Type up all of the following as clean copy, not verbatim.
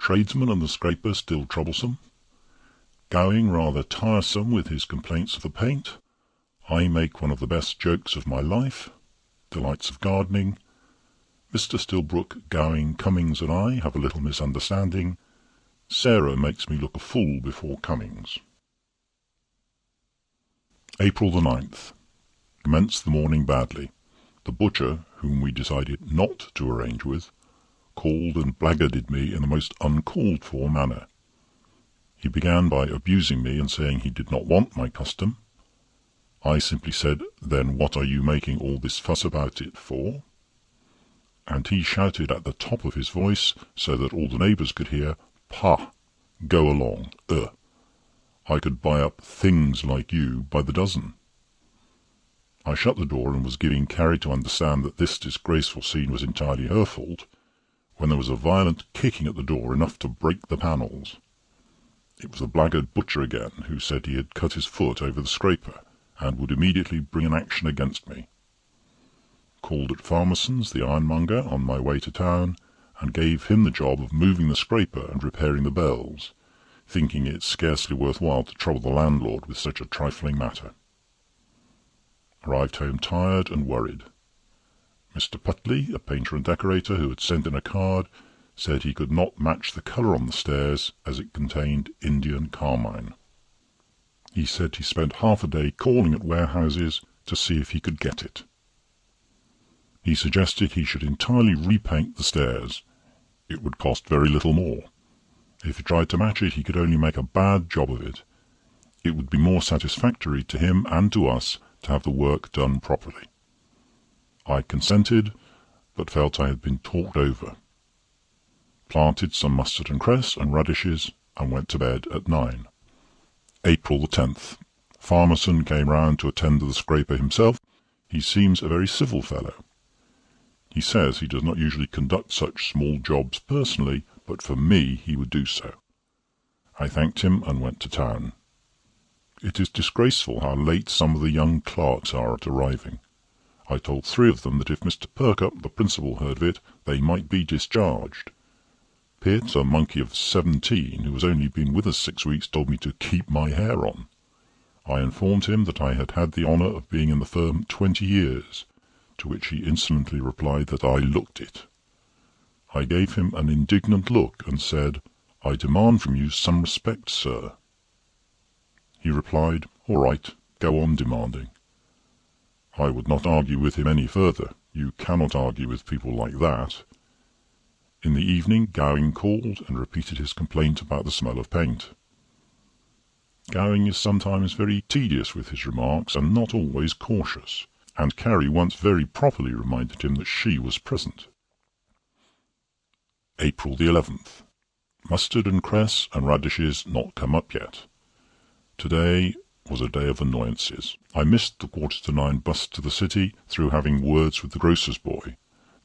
Tradesman and the scraper still troublesome. Gowing rather tiresome with his complaints of the paint. I make one of the best jokes of my life. Delights of gardening. Mr. Stillbrook, Gowing, Cummings and I have a little misunderstanding. Sarah makes me look a fool before Cummings. April the 9th. Commenced the morning badly. The butcher, whom we decided not to arrange with, called and blackguarded me in the most uncalled-for manner. He began by abusing me and saying he did not want my custom. I simply said, "Then what are you making all this fuss about it for?" And he shouted at the top of his voice, so that all the neighbours could hear, "Pah! Go along, I could buy up things like you by the dozen." I shut the door and was giving Carrie to understand that this disgraceful scene was entirely her fault, when there was a violent kicking at the door, enough to break the panels. It was the blackguard butcher again, who said he had cut his foot over the scraper, and would immediately bring an action against me. Called at Farmerson's, the ironmonger, on my way to town, and gave him the job of moving the scraper and repairing the bells, thinking it scarcely worth while to trouble the landlord with such a trifling matter. Arrived home tired and worried. Mr. Putley, a painter and decorator, who had sent in a card, said he could not match the colour on the stairs, as it contained Indian carmine. He said he spent half a day calling at warehouses to see if he could get it. He suggested he should entirely repaint the stairs. It would cost very little more. If he tried to match it, he could only make a bad job of it. It would be more satisfactory to him and to us to have the work done properly. I consented, but felt I had been talked over. Planted some mustard and cress and radishes, and went to bed at 9. April the 10th. Farmerson came round to attend to the scraper himself. He seems a very civil fellow. He says he does not usually conduct such small jobs personally, but for me he would do so. I thanked him and went to town. It is disgraceful how late some of the young clerks are at arriving. I told 3 of them that if Mr. Perkup, the principal, heard of it, they might be discharged. Pitt, a monkey of 17, who has only been with us 6 weeks, told me to keep my hair on. I informed him that I had had the honour of being in the firm 20 years, to which he insolently replied that I looked it. I gave him an indignant look and said, "I demand from you some respect, sir." He replied, "All right, go on demanding." I would not argue with him any further. You cannot argue with people like that. In the evening Gowing called and repeated his complaint about the smell of paint. Gowing is sometimes very tedious with his remarks, and not always cautious, and Carrie once very properly reminded him that she was present. April the 11th. Mustard and cress and radishes not come up yet. Today was a day of annoyances. I missed the 8:45 bus to the city through having words with the grocer's boy,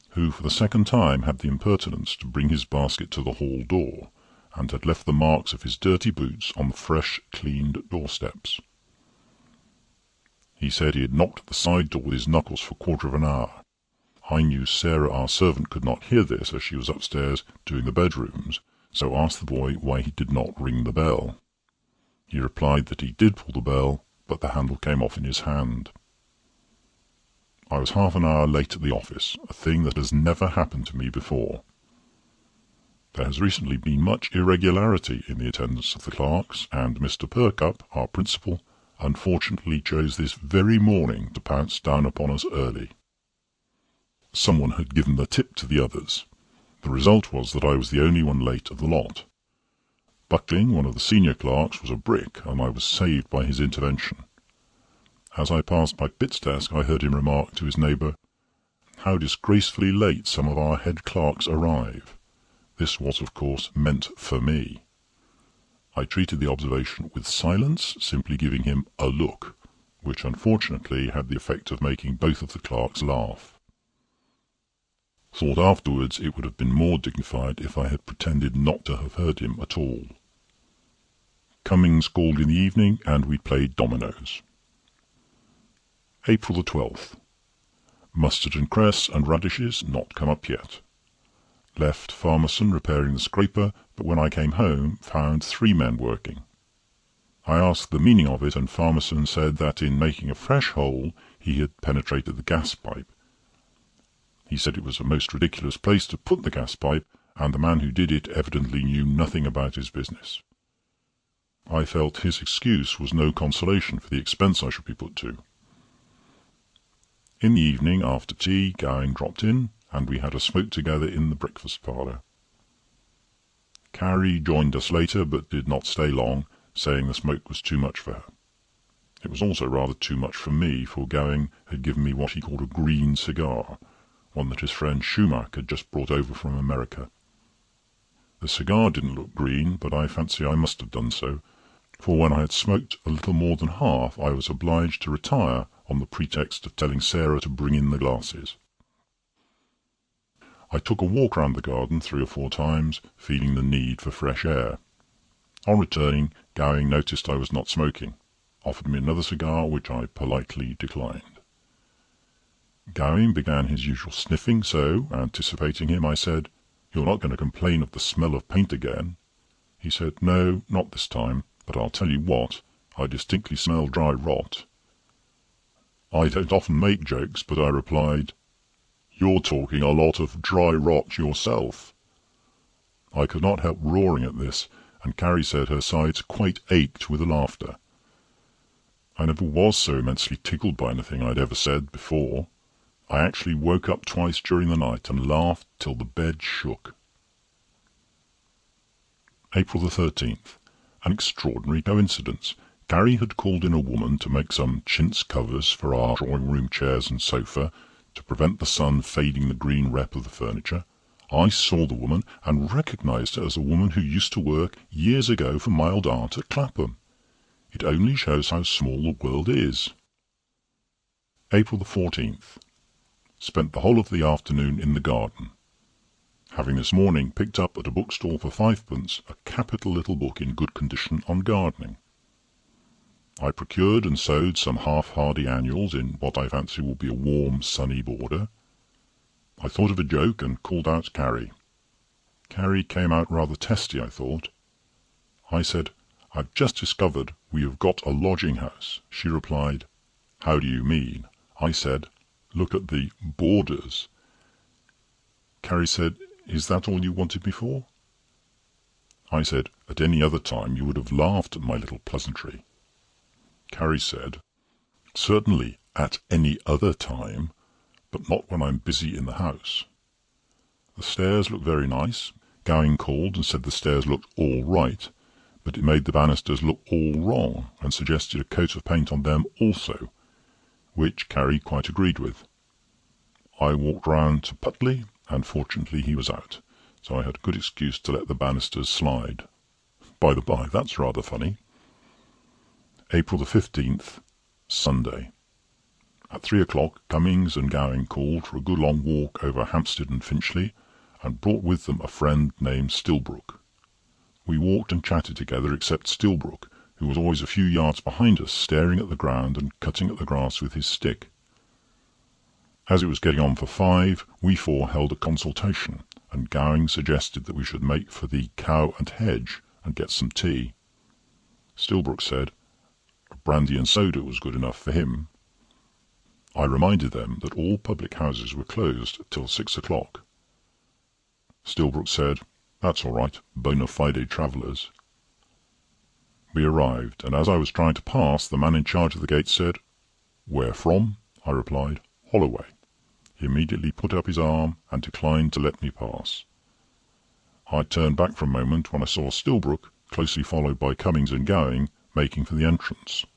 who for the second time had the impertinence to bring his basket to the hall door, and had left the marks of his dirty boots on the fresh, cleaned doorsteps. He said he had knocked at the side door with his knuckles for a quarter of an hour. I knew Sarah, our servant, could not hear this, as she was upstairs doing the bedrooms, so asked the boy why he did not ring the bell. He replied that he did pull the bell, but the handle came off in his hand. I was half an hour late at the office, a thing that has never happened to me before. There has recently been much irregularity in the attendance of the clerks, and Mr. Perkup, our principal, unfortunately chose this very morning to pounce down upon us early. Someone had given the tip to the others. The result was that I was the only one late of the lot. Buckling, one of the senior clerks, was a brick, and I was saved by his intervention. As I passed by Pitt's desk, I heard him remark to his neighbour, "How disgracefully late some of our head clerks arrive." This was, of course, meant for me. I treated the observation with silence, simply giving him a look, which unfortunately had the effect of making both of the clerks laugh. Thought afterwards it would have been more dignified if I had pretended not to have heard him at all. Cummings called in the evening, and we played dominoes. April the 12th. Mustard and cress and radishes not come up yet. Left Farmerson repairing the scraper, but when I came home found 3 men working. I asked the meaning of it, and Farmerson said that in making a fresh hole he had penetrated the gas pipe. He said it was a most ridiculous place to put the gas pipe, and the man who did it evidently knew nothing about his business. I felt his excuse was no consolation for the expense I should be put to. In the evening, after tea, Gowing dropped in, and we had a smoke together in the breakfast parlour. Carrie joined us later, but did not stay long, saying the smoke was too much for her. It was also rather too much for me, for Gowing had given me what he called a green cigar, one that his friend Schumacher had just brought over from America. The cigar didn't look green, but I fancy I must have done so, for when I had smoked a little more than half I was obliged to retire on the pretext of telling Sarah to bring in the glasses. I took a walk round the garden 3 or 4 times, feeling the need for fresh air. On returning, Gowing noticed I was not smoking, offered me another cigar, which I politely declined. Gowing began his usual sniffing, so, anticipating him, I said, "You're not going to complain of the smell of paint again?" He said, "No, not this time, but I'll tell you what, I distinctly smell dry rot." I don't often make jokes, but I replied, "You're talking a lot of dry rot yourself." I could not help roaring at this, and Carrie said her sides quite ached with laughter. I never was so immensely tickled by anything I'd ever said before. I actually woke up twice during the night and laughed till the bed shook. April the 13th. An extraordinary coincidence. Carrie had called in a woman to make some chintz covers for our drawing-room chairs and sofa, to prevent the sun fading the green rep of the furniture. I saw the woman, and recognised her as a woman who used to work years ago for my old aunt at Clapham. It only shows how small the world is. April the 14th. Spent the whole of the afternoon in the garden, having this morning picked up at a bookstall for 5d a capital little book in good condition on gardening. I procured and sowed some half-hardy annuals in what I fancy will be a warm, sunny border. I thought of a joke and called out Carrie. Carrie came out rather testy, I thought. I said, "I've just discovered we have got a lodging-house." She replied, "How do you mean?" I said, "Look at the borders." Carrie said, "Is that all you wanted me for?" I said, "At any other time you would have laughed at my little pleasantry." Carrie said, "Certainly, at any other time, but not when I'm busy in the house." The stairs looked very nice. Gowing called and said the stairs looked all right, but it made the banisters look all wrong, and suggested a coat of paint on them also, which Carrie quite agreed with. I walked round to Putley, and fortunately he was out, so I had a good excuse to let the banisters slide. By the by, that's rather funny. April the 15th, Sunday. At 3 o'clock, Cummings and Gowing called for a good long walk over Hampstead and Finchley, and brought with them a friend named Stillbrook. We walked and chatted together, except Stillbrook, who was always a few yards behind us, staring at the ground and cutting at the grass with his stick. As it was getting on for 5, we 4 held a consultation, and Gowing suggested that we should make for the Cow and Hedge and get some tea. Stillbrook said a brandy and soda was good enough for him. I reminded them that all public houses were closed till 6 o'clock. Stillbrook said, "That's all right, bona fide travellers." We arrived, and as I was trying to pass, the man in charge of the gate said, "Where from?" I replied, "Holloway." He immediately put up his arm and declined to let me pass. I turned back for a moment when I saw Stillbrook, closely followed by Cummings and Gowing, making for the entrance.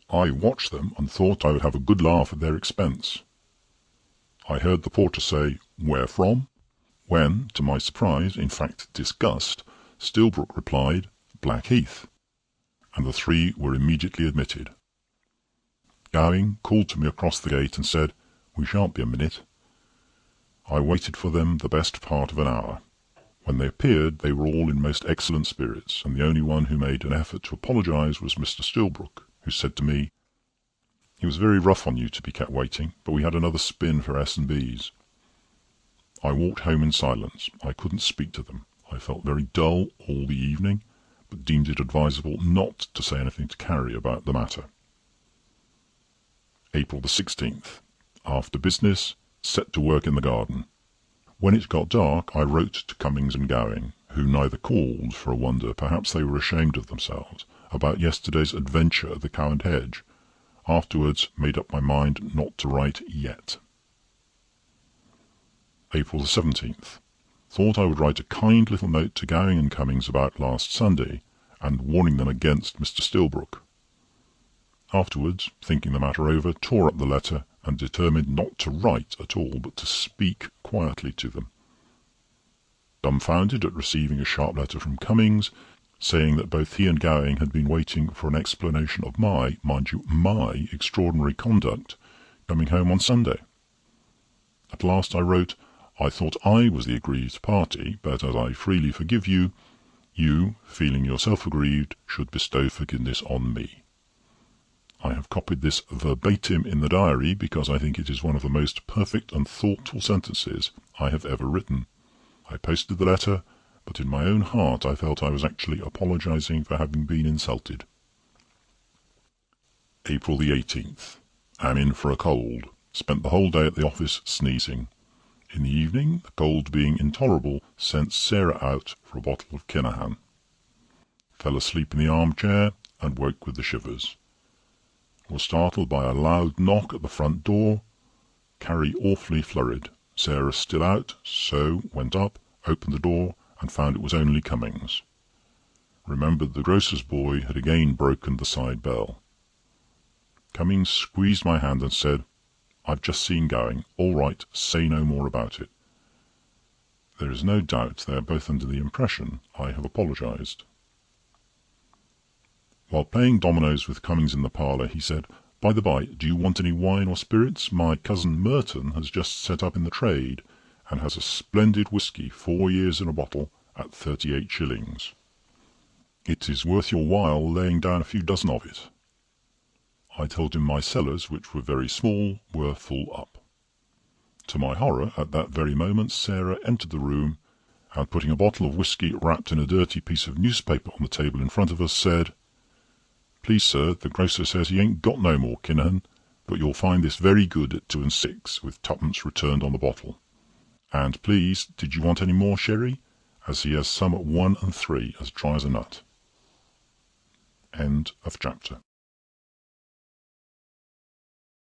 I watched them and thought I would have a good laugh at their expense. I heard the porter say, "Where from?" when, to my surprise, in fact disgust, Stillbrook replied, "Blackheath," and the 3 were immediately admitted. Gowing called to me across the gate and said, "We shan't be a minute." I waited for them the best part of an hour. When they appeared, they were all in most excellent spirits, and the only one who made an effort to apologize was Mr. Stillbrook, who said to me, "It was very rough on you to be kept waiting, but we had another spin for S&B's." I walked home in silence. I couldn't speak to them. I felt very dull all the evening, but deemed it advisable not to say anything to Carrie about the matter. April the 16th. After business, set to work in the garden. When it got dark, I wrote to Cummings and Gowing, who neither called, for a wonder, perhaps they were ashamed of themselves, about yesterday's adventure at the Cow and Hedge. Afterwards made up my mind not to write yet. April the 17th. Thought I would write a kind little note to Gowing and Cummings about last Sunday, and warning them against Mr. Stilbrook. Afterwards, thinking the matter over, tore up the letter, and determined not to write at all, but to speak quietly to them. Dumbfounded at receiving a sharp letter from Cummings, saying that both he and Gowing had been waiting for an explanation of my, mind you, my extraordinary conduct, coming home on Sunday. At last I wrote, I thought I was the aggrieved party, but as I freely forgive you, you, feeling yourself aggrieved, should bestow forgiveness on me. I have copied this verbatim in the diary because I think it is one of the most perfect and thoughtful sentences I have ever written. I posted the letter, but in my own heart I felt I was actually apologising for having been insulted. April the 18th. Am in for a cold. Spent the whole day at the office sneezing. In the evening, the cold being intolerable, sent Sarah out for a bottle of Kinahan. Fell asleep in the armchair and woke with the shivers. Was startled by a loud knock at the front door. Carrie awfully flurried. Sarah still out, so went up, opened the door, and found it was only Cummings. Remembered the grocer's boy had again broken the side bell. Cummings squeezed my hand and said, I've just seen Gowing. All right, say no more about it. There is no doubt they are both under the impression I have apologised. While playing dominoes with Cummings in the parlour, he said, By the by, do you want any wine or spirits? My cousin Merton has just set up in the trade, and has a splendid whisky, 4 years in a bottle, at 38 shillings. It is worth your while laying down a few dozen of it. I told him my cellars, which were very small, were full up. To my horror, at that very moment, Sarah entered the room, and putting a bottle of whisky wrapped in a dirty piece of newspaper on the table in front of us, said, Please, sir, the grocer says he ain't got no more Kinahan, but you'll find this very good at 2 and 6, with 2pence returned on the bottle. And please, did you want any more sherry, as he has some at 1 and 3, as dry as a nut. End of chapter.